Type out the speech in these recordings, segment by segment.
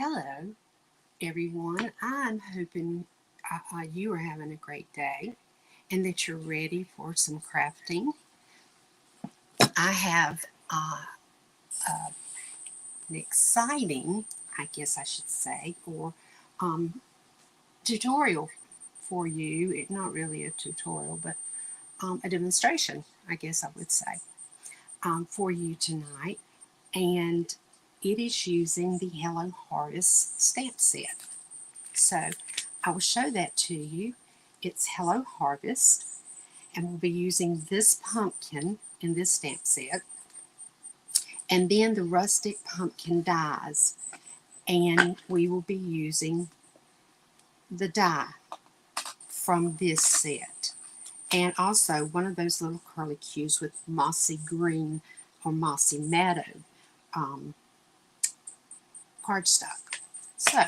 Hello, everyone. I'm hoping you are having a great day and that you're ready for some crafting. I have an exciting, I guess I should say, or um, tutorial for you. It's not really a tutorial, but a demonstration, I guess I would say, for you tonight. And it is using the Hello Harvest stamp set. So I will show that to you. It's Hello Harvest, and we'll be using this pumpkin in this stamp set, and then the rustic pumpkin dies, and we will be using the die from this set, and also one of those little curlicues with mossy green or mossy meadow cardstock. So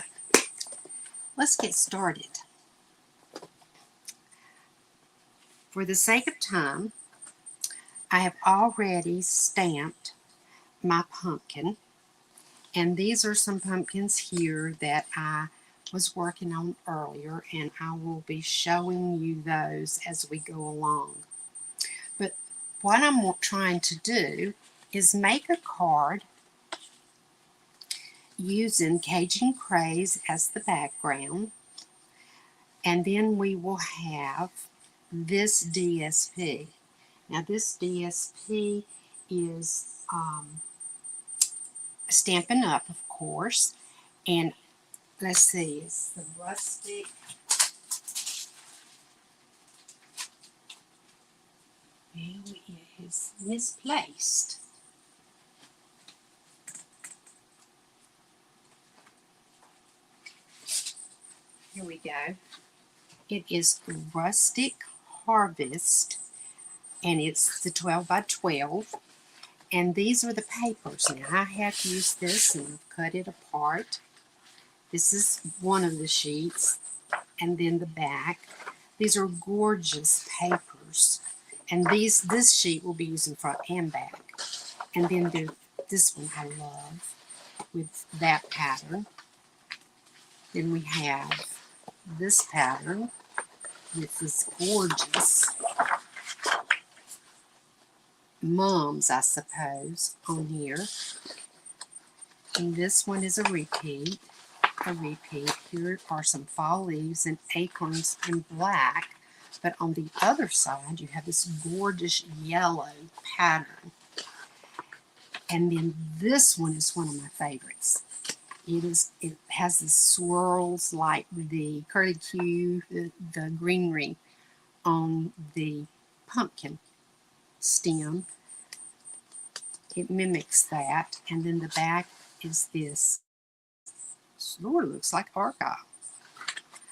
let's get started. For the sake of time, I have already stamped my pumpkin, and these are some pumpkins here that I was working on earlier, and I will be showing you those as we go along. But what I'm trying to do is make a card using Cajun Craze as the background, and then we will have this DSP. Now this DSP is Stampin' Up, of course, and let's see, it's the Rustic. Well, it is misplaced. Here we go. It is Rustic Harvest, and it's the 12 by 12. And these are the papers. Now, I have used this and I've cut it apart. This is one of the sheets, and then the back. These are gorgeous papers. And this sheet will be used in front and back. And then this one I love with that pattern. Then we have this pattern with this gorgeous mums, I suppose, on here. And this one is a repeat. Here are some fall leaves and acorns in black. But on the other side, you have this gorgeous yellow pattern. And then this one is one of my favorites. It has the swirls like the curlicue, the greenery on the pumpkin stem. It mimics that, and then the back is this. Sort of looks like argyle.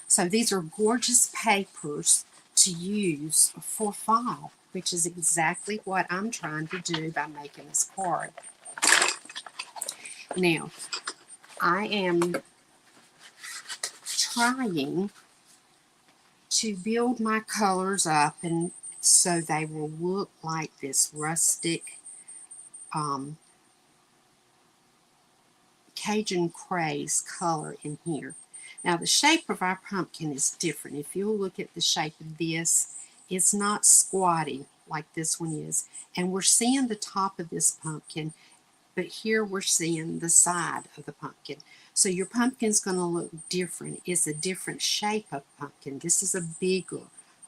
So these are gorgeous papers to use for fall, which is exactly what I'm trying to do by making this card. Now, I am trying to build my colors up, and so they will look like this rustic Cajun Craze color in here. Now the shape of our pumpkin is different. If you'll look at the shape of this, it's not squatty like this one is. And we're seeing the top of this pumpkin, but here we're seeing the side of the pumpkin. So your pumpkin's going to look different. It's a different shape of pumpkin. This is a bigger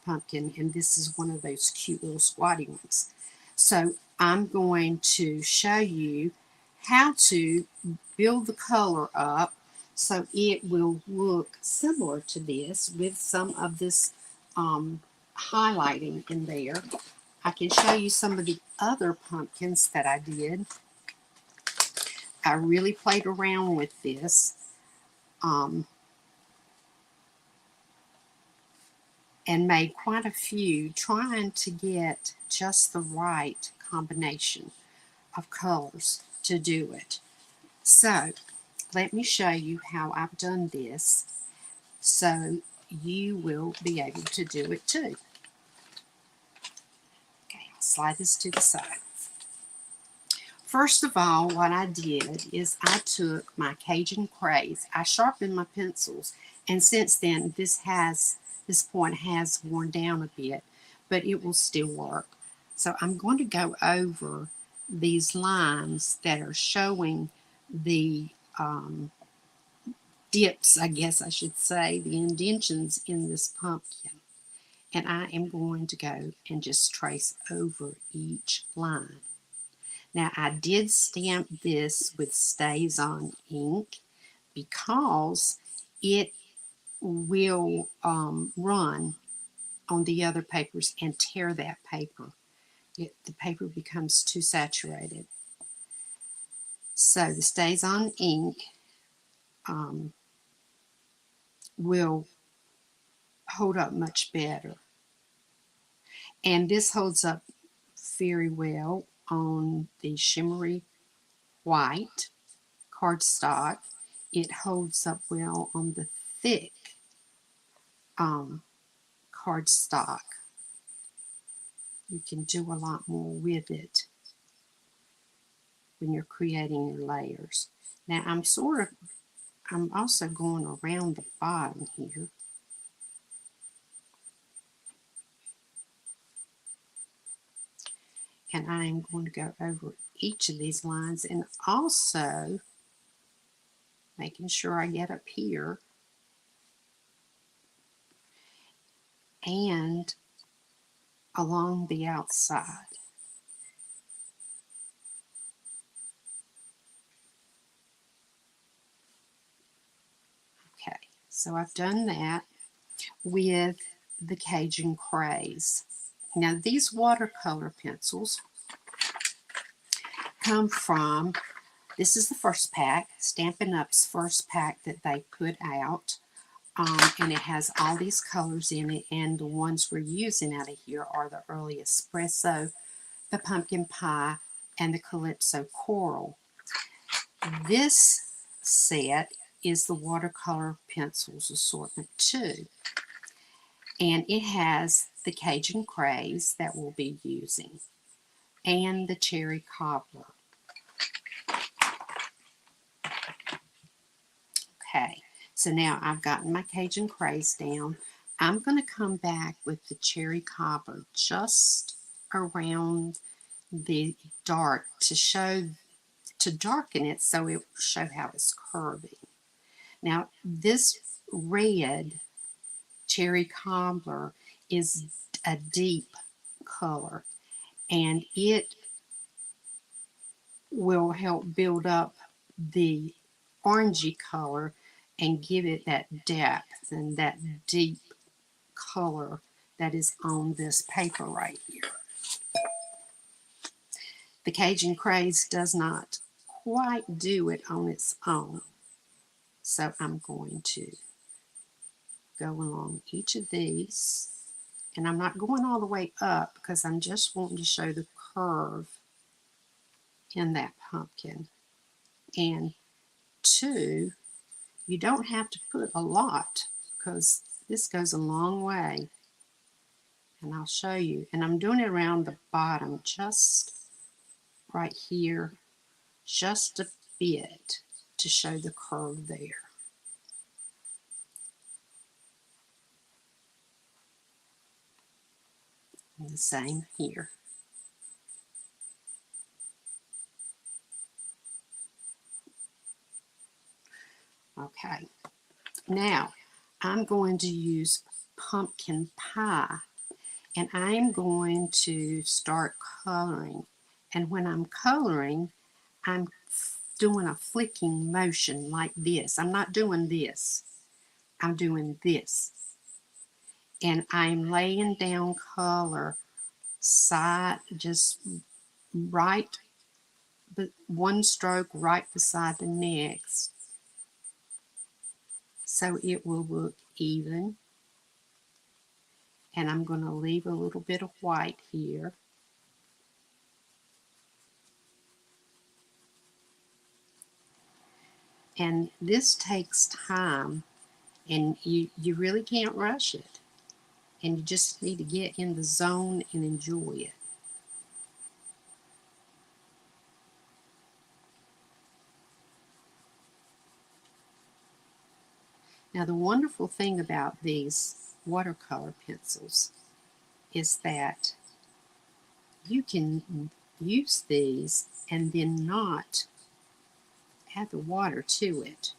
pumpkin, and this is one of those cute little squatty ones. So I'm going to show you how to build the color up so it will look similar to this with some of this highlighting in there. I can show you some of the other pumpkins that I did. I really played around with this and made quite a few, trying to get just the right combination of colors to do it. So let me show you how I've done this so you will be able to do it too. Okay, I'll slide this to the side. first of all, what I did is I took my Cajun Craze. I sharpened my pencils, and since then this point has worn down a bit, but it will still work. So I'm going to go over these lines that are showing the dips, I guess I should say, the indentions in this pumpkin. And I am going to go and just trace over each line. Now, I did stamp this with StazOn ink because it will run on the other papers and tear that paper. The paper becomes too saturated. So the StazOn ink will hold up much better. And this holds up very well on the shimmery white cardstock. It holds up well on the thick cardstock. You can do a lot more with it when you're creating your layers. Now I'm also going around the bottom here. And I am going to go over each of these lines and also making sure I get up here and along the outside. Okay, so I've done that with the Cajun Craze. Now these watercolor pencils come from, this is the first pack, Stampin' Up's first pack that they put out. And it has all these colors in it, and the ones we're using out of here are the early espresso, the pumpkin pie, and the calypso coral. This set is the watercolor pencils assortment too, and it has the Cajun Craze that we'll be using and the cherry cobbler. Okay, so now I've gotten my Cajun Craze down. I'm going to come back with the cherry cobbler just around the dark to darken it so it will show how it's curving. Now this red cherry cobbler is a deep color, and it will help build up the orangey color and give it that depth and that deep color that is on this paper right here. The Cajun Craze does not quite do it on its own, so I'm going to go along each of these, and I'm not going all the way up because I'm just wanting to show the curve in that pumpkin. And two, you don't have to put a lot because this goes a long way, and I'll show you. And I'm doing it around the bottom, just right here, just a bit to show the curve there. And the same here. Okay, now I'm going to use pumpkin pie, and I'm going to start coloring. And when I'm coloring, I'm doing a flicking motion like this. I'm not doing this. I'm doing this. And I'm laying down color side, just right, but one stroke right beside the next, so it will look even. And I'm going to leave a little bit of white here. And this takes time, and you really can't rush it. And you just need to get in the zone and enjoy it. Now the wonderful thing about these watercolor pencils is that you can use these and then not add the water to it,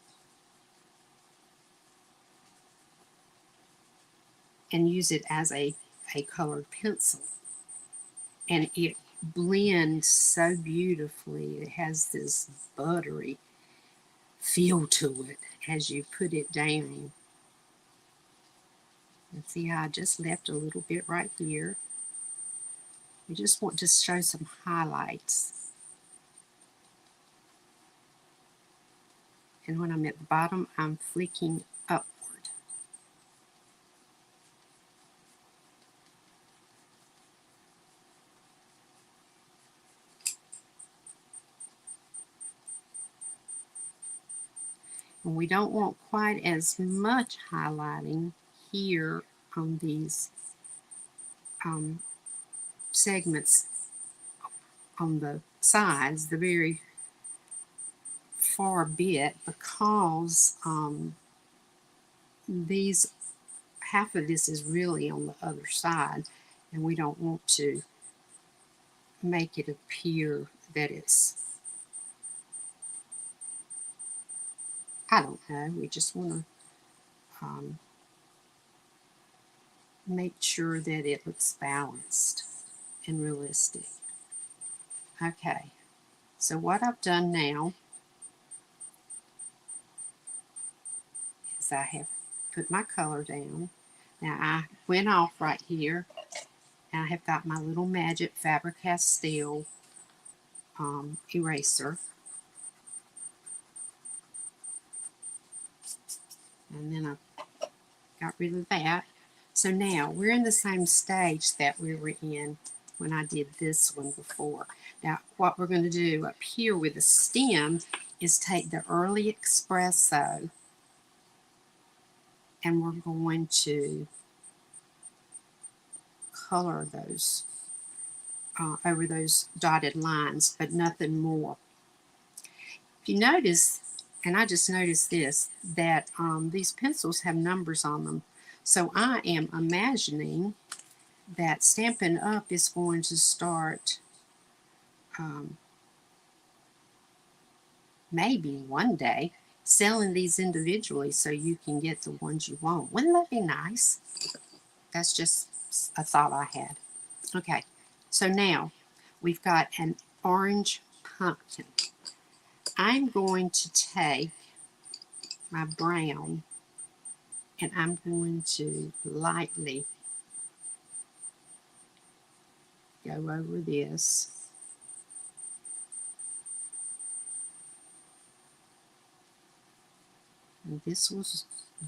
and use it as a colored pencil. And it blends so beautifully. It has this buttery feel to it as you put it down. And see how I just left a little bit right here. We just want to show some highlights. And when I'm at the bottom, I'm flicking upward. And we don't want quite as much highlighting here on these segments on the sides, the very far bit, because these, half of this is really on the other side, and we don't want to make it appear that it's, I don't know, we just want to make sure that it looks balanced and realistic. Okay, so what I've done now is I have put my color down. Now I went off right here, and I have got my little Magic Faber-Castell eraser. And then I got rid of that. So now we're in the same stage that we were in when I did this one before. Now what we're going to do up here with the stem is take the early espresso, and we're going to color those over those dotted lines, but nothing more. If you notice, and I just noticed this, that these pencils have numbers on them. So I am imagining that Stampin' Up! Is going to start maybe one day selling these individually so you can get the ones you want. Wouldn't that be nice? That's just a thought I had. Okay, so now we've got an orange pumpkin. I'm going to take my brown and I'm going to lightly go over this. And this will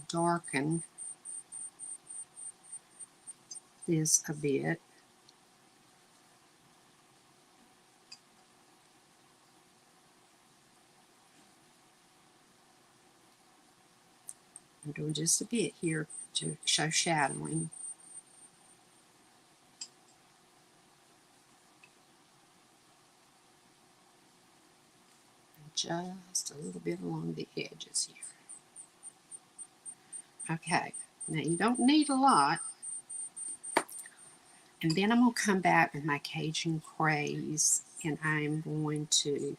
darken this a bit. I'm doing just a bit here to show shadowing. And just a little bit along the edges here. Okay, now you don't need a lot. And then I'm going to come back with my Cajun Craze, and I'm going to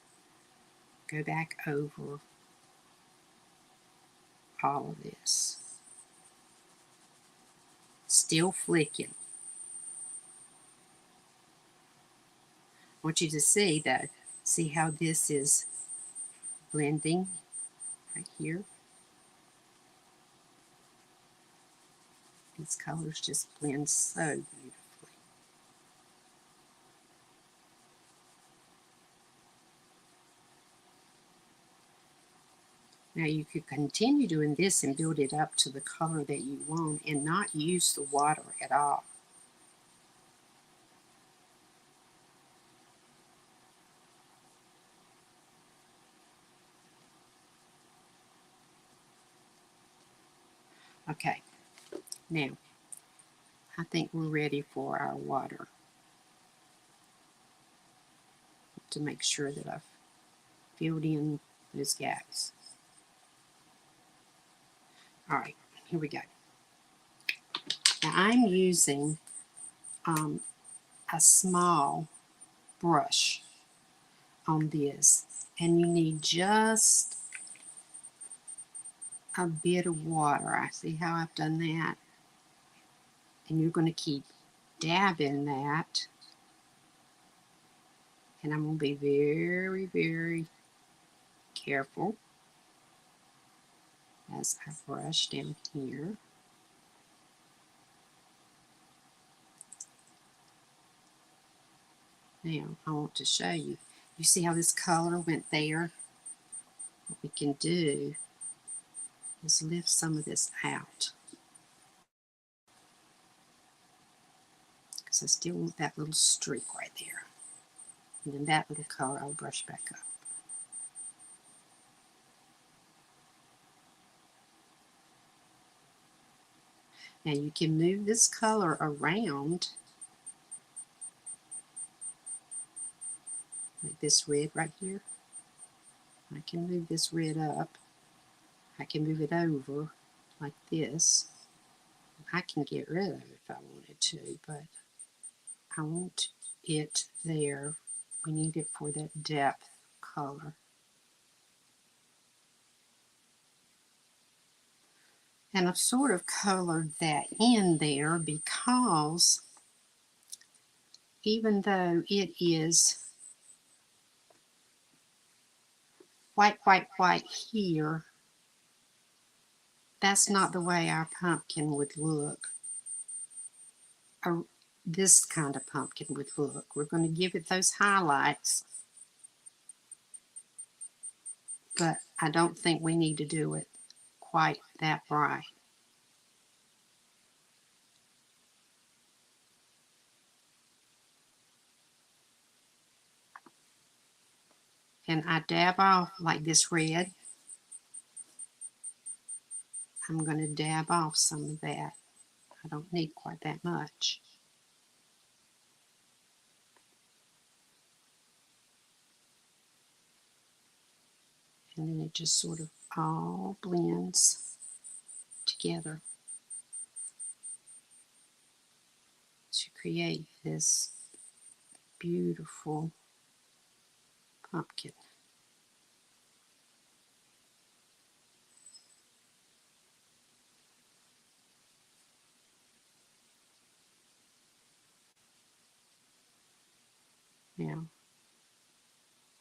go back over all of this. Still flicking. I want you to see though, see how this is blending right here. These colors just blend so beautifully. Now you could continue doing this and build it up to the color that you want and not use the water at all. Okay, now I think we're ready for our water. To make sure that I've filled in those gaps. All right, here we go. Now I'm using a small brush on this, and you need just a bit of water. I see how I've done that, and you're going to keep dabbing that, and I'm going to be very, very careful as I brush down here. Now I want to show you. You see how this color went there? What we can do is lift some of this out, because I still want that little streak right there. And then that little color I'll brush back up. Now you can move this color around, like this red right here. I can move this red up. I can move it over like this. I can get rid of it if I wanted to, but I want it there. We need it for that depth color. And I've sort of colored that in there because even though it is white, white, white here, that's not the way our pumpkin would look. Or this kind of pumpkin would look. We're going to give it those highlights, but I don't think we need to do it quite that bright. And I dab off like this red. I'm going to dab off some of that. I don't need quite that much. And then it just sort of all blends together to create this beautiful pumpkin. Now,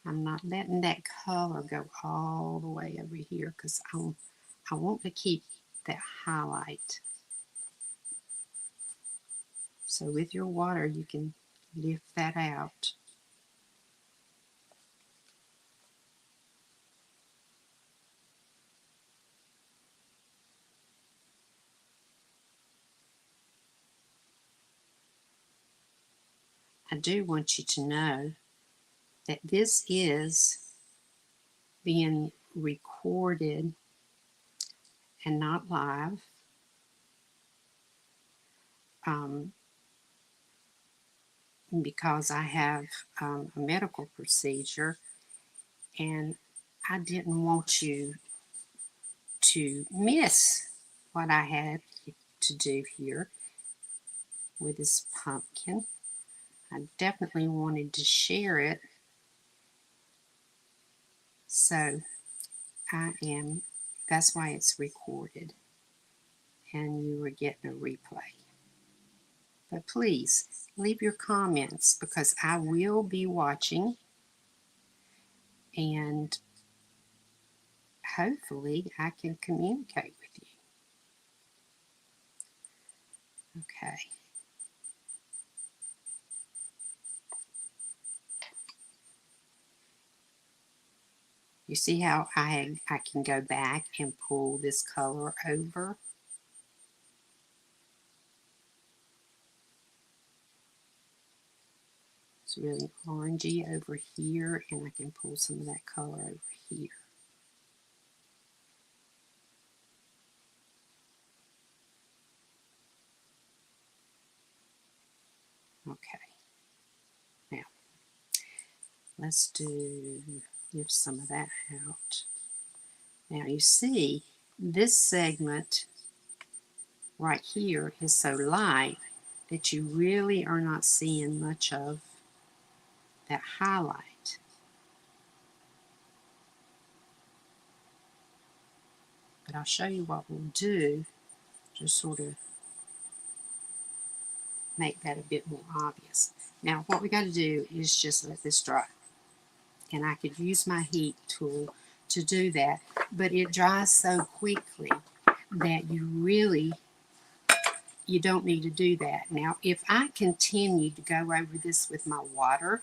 I'm not letting that color go all the way over here because I want to keep that highlight. So with your water, you can lift that out. I do want you to know that this is being recorded and not live. Because I have a medical procedure, and I didn't want you to miss what I had to do here with this pumpkin. I definitely wanted to share it, so that's why it's recorded and you were getting a replay. But please leave your comments because I will be watching, and hopefully I can communicate with you. Okay. You see how I can go back and pull this color over? It's really orangey over here, and I can pull some of that color over here. Okay. Now, let's lift some of that out. Now you see, this segment right here is so light that you really are not seeing much of that highlight. But I'll show you what we'll do to sort of make that a bit more obvious. Now what we got to do is just let this dry. And I could use my heat tool to do that, but it dries so quickly that you don't need to do that. Now if I continue to go over this with my water,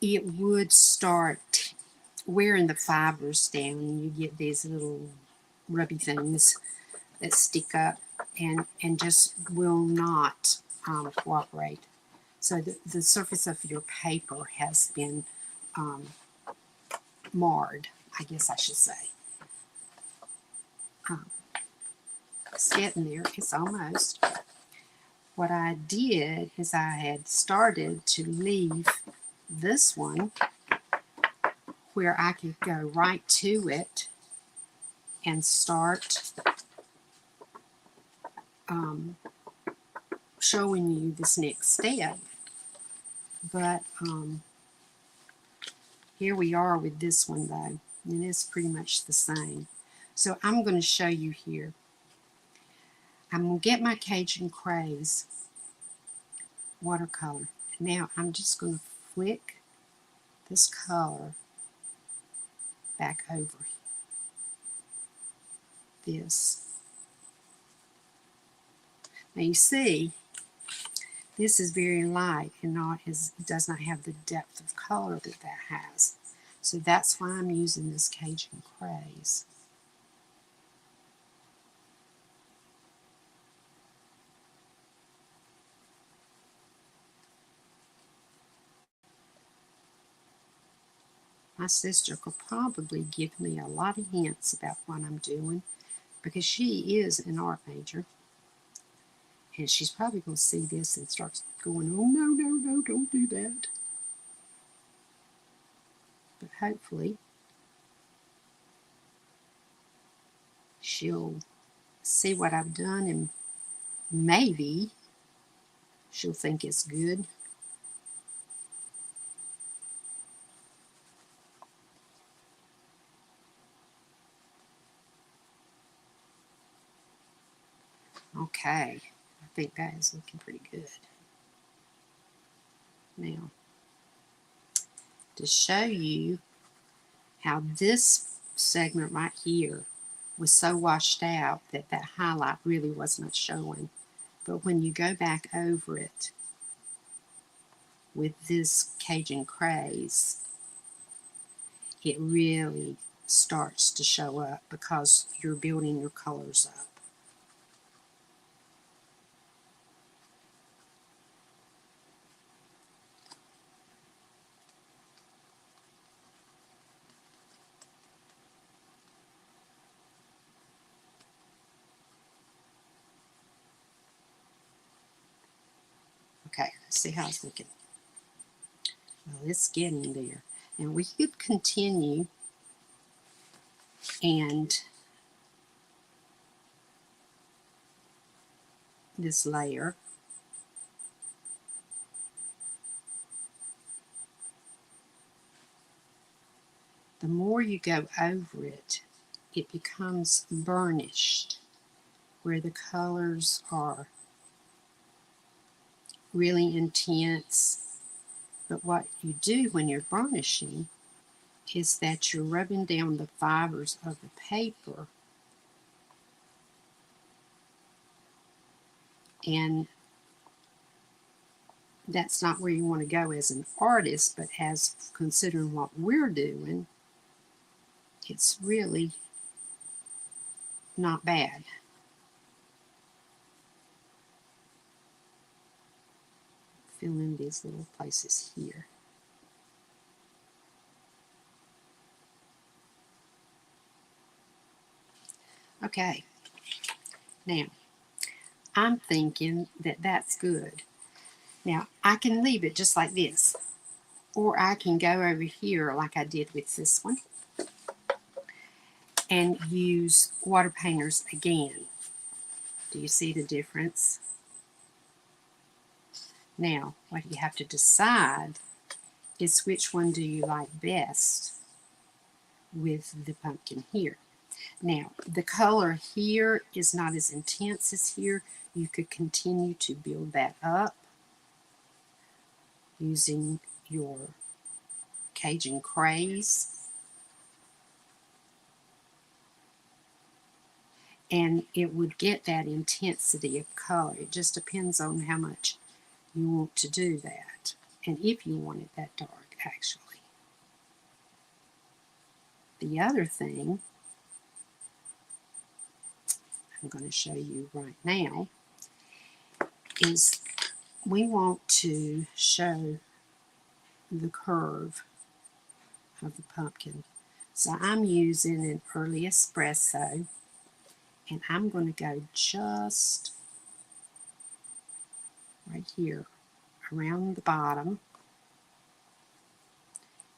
it would start wearing the fibers down, and you get these little rubby things that stick up and just will not cooperate. So the surface of your paper has been marred, I guess I should say. It's getting there. It's almost. What I did is I had started to leave this one where I could go right to it and start showing you this next step. But here we are with this one though, and it's pretty much the same. So I'm going to show you here. I'm going to get my Cajun Craze watercolor. Now I'm just going to flick this color back over this. Now you see, this is very light and it does not have the depth of color that has. So that's why I'm using this Cajun Craze. My sister could probably give me a lot of hints about what I'm doing because she is an art major. And she's probably going to see this and start going, oh, no, no, no, don't do that. But hopefully she'll see what I've done and maybe she'll think it's good. Okay, I think that is looking pretty good. Now, to show you how this segment right here was so washed out that that highlight really was not showing. But when you go back over it with this Cajun Craze, it really starts to show up because you're building your colors up. Okay, let's see how it's looking. Well, it's getting there. And we could continue and this layer. The more you go over it, it becomes burnished, where the colors are really intense. But what you do when you're burnishing is that you're rubbing down the fibers of the paper, and that's not where you want to go as an artist, but as considering what we're doing, it's really not bad. Fill in these little places here. Okay, now I'm thinking that that's good. Now I can leave it just like this, or I can go over here like I did with this one and use water painters again. Do you see the difference? Now, what you have to decide is which one do you like best with the pumpkin here. Now, the color here is not as intense as here. You could continue to build that up using your Cajun Craze. And it would get that intensity of color. It just depends on how much you want to do that. And if you want it that dark, actually. The other thing I'm going to show you right now is we want to show the curve of the pumpkin. So I'm using an early espresso, and I'm going to go just right here around the bottom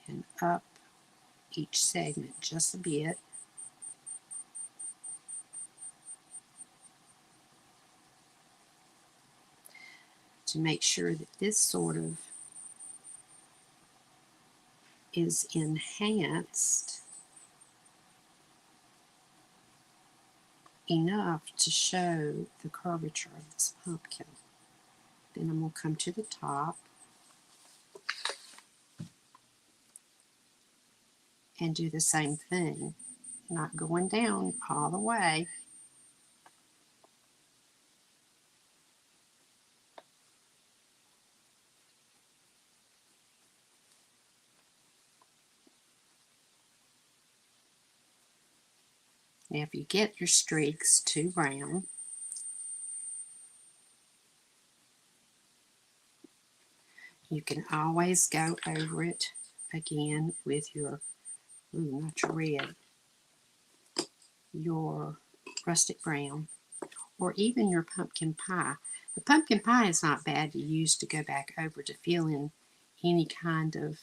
and up each segment just a bit. To make sure that this sort of is enhanced enough to show the curvature of this pumpkin. Then I'm going to come to the top and do the same thing, not going down all the way. Now, if you get your streaks too brown, you can always go over it again with your, not your red, your rustic brown, or even your pumpkin pie. The pumpkin pie is not bad to use to go back over to fill in any kind of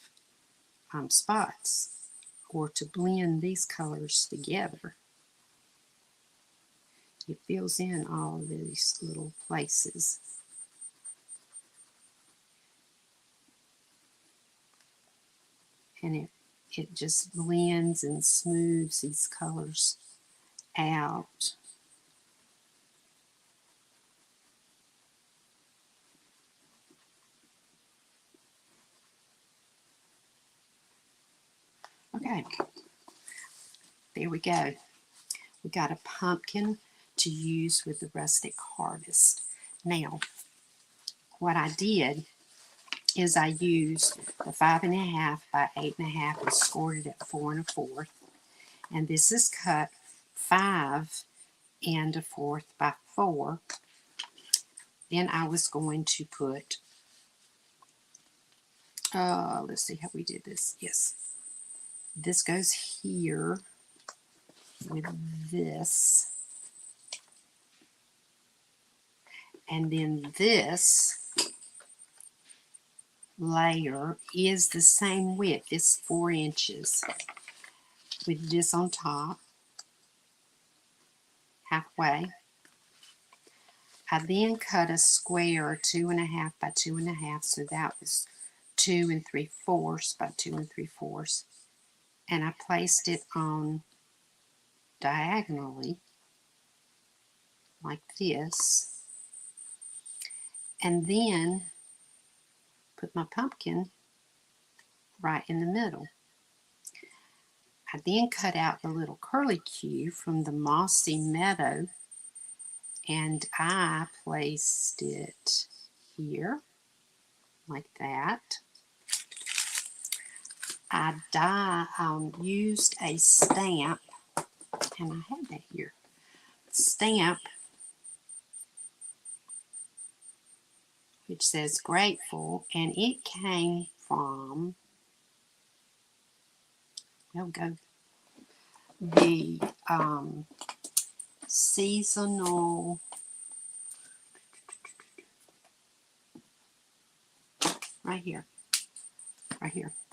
spots or to blend these colors together. It fills in all of these little places. And it just blends and smooths these colors out. Okay, there we go. We got a pumpkin to use with the Rustic Harvest. Now, what I did is I used the 5.5 by 8.5 and scored it at 4 1/4. And this is cut 5 1/4 by 4. Then I was going to put, let's see how we did this. Yes, this goes here with this. And then this layer is the same width. It's 4 inches with this on top, halfway. I then cut a square 2.5 by 2.5, so that was 2 3/4 by 2 3/4, and I placed it on diagonally like this, and then put my pumpkin right in the middle. I then cut out the little curlicue from the mossy meadow, and I placed it here like that. I used a stamp, and I had that here, stamp, which says grateful, and it came from, the seasonal, right here,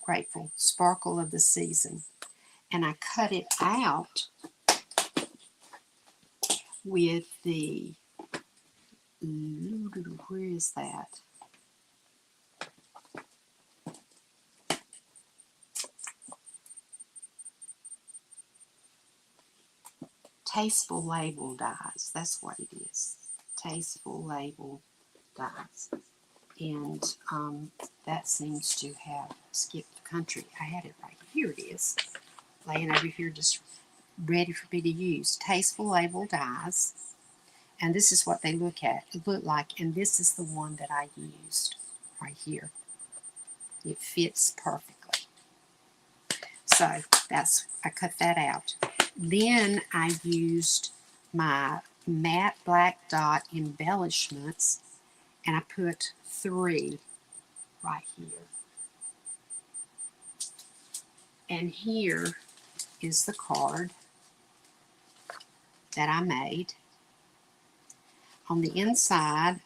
grateful, sparkle of the season. And I cut it out with the, where is that? Tasteful Label dies. That's what it is. Tasteful Label dies. And that seems to have skipped the country. I had it right here. It is laying over here, just ready for me to use. Tasteful Label dies, and this is what they look like. And this is the one that I used right here. It fits perfectly. So I cut that out. Then I used my matte black dot embellishments, and I put 3 right here. And here is the card that I made. On the inside,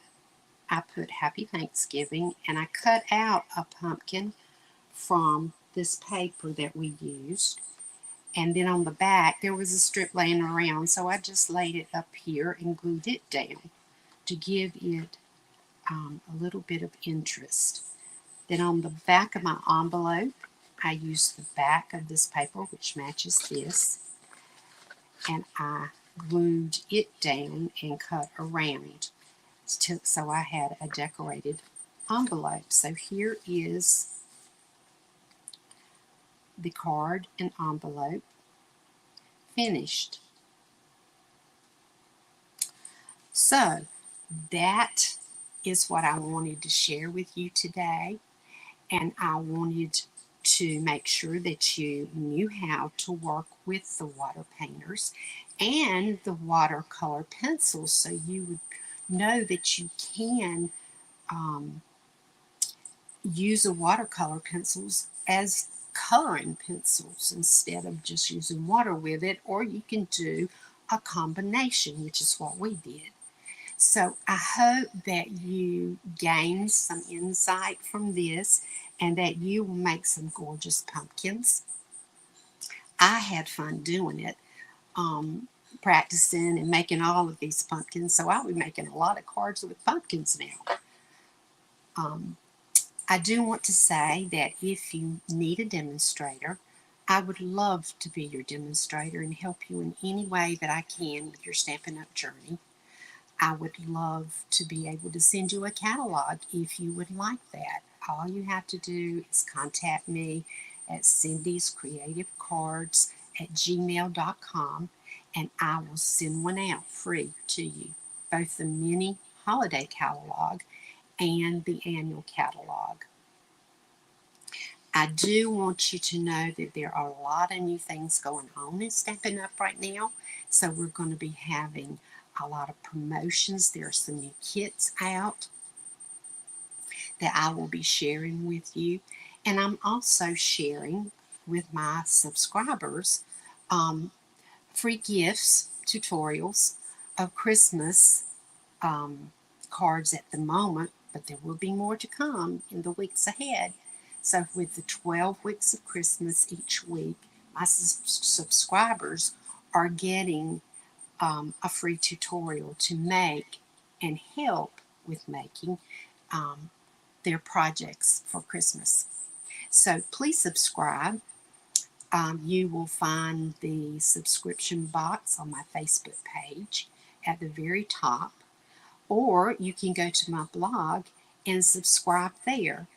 I put Happy Thanksgiving, and I cut out a pumpkin from this paper that we used. And then on the back, there was a strip laying around, so I just laid it up here and glued it down to give it a little bit of interest. Then on the back of my envelope, I used the back of this paper, which matches this, and I glued it down and cut around so I had a decorated envelope. So here is the card and envelope finished. So that is what I wanted to share with you today, and I wanted to make sure that you knew how to work with the water painters and the watercolor pencils, so you would know that you can use the watercolor pencils as coloring pencils instead of just using water with it, or you can do a combination, which is what we did. So I hope that you gained some insight from this and that you will make some gorgeous pumpkins. I had fun doing it, practicing and making all of these pumpkins, so I'll be making a lot of cards with pumpkins now. I do want to say that if you need a demonstrator, I would love to be your demonstrator and help you in any way that I can with your Stampin' Up! Journey. I would love to be able to send you a catalog if you would like that. All you have to do is contact me at cindyscreativecards@gmail.com, and I will send one out free to you, both the mini holiday catalog and the annual catalog. I do want you to know that there are a lot of new things going on in Stampin' Up! Right now, so we're going to be having a lot of promotions. There are some new kits out that I will be sharing with you, and I'm also sharing with my subscribers free gifts, tutorials of Christmas cards at the moment, but there will be more to come in the weeks ahead. So with the 12 weeks of Christmas each week, my subscribers are getting a free tutorial to make and help with making their projects for Christmas. So please subscribe. You will find the subscription box on my Facebook page at the very top, or you can go to my blog and subscribe there.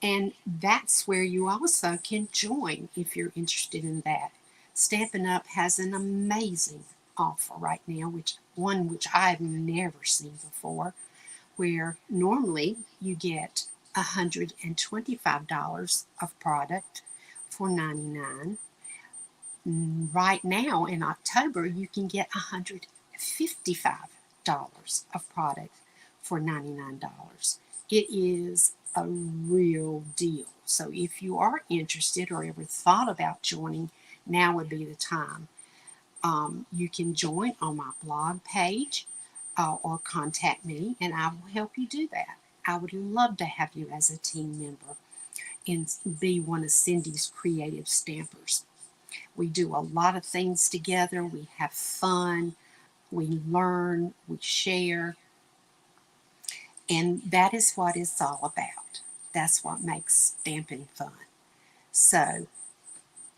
And that's where you also can join if you're interested in that. Stampin' Up! Has an amazing offer right now, which I've never seen before, where normally you get $125 of product for $99. Right now in October, you can get $155 of product for $99. It is a real deal. So if you are interested or ever thought about joining, now would be the time. You can join on my blog page or contact me, and I will help you do that. I would love to have you as a team member and be one of Cindy's creative stampers. We do a lot of things together. We have fun. we learn, we share, and that is what it's all about. That's what makes stamping fun. So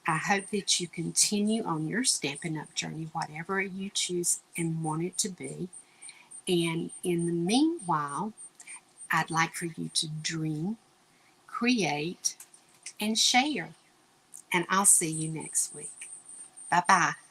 I hope that you continue on your Stampin' Up! Journey, whatever you choose and want it to be. And in the meanwhile, I'd like for you to dream, create, and share. And I'll see you next week. Bye-bye.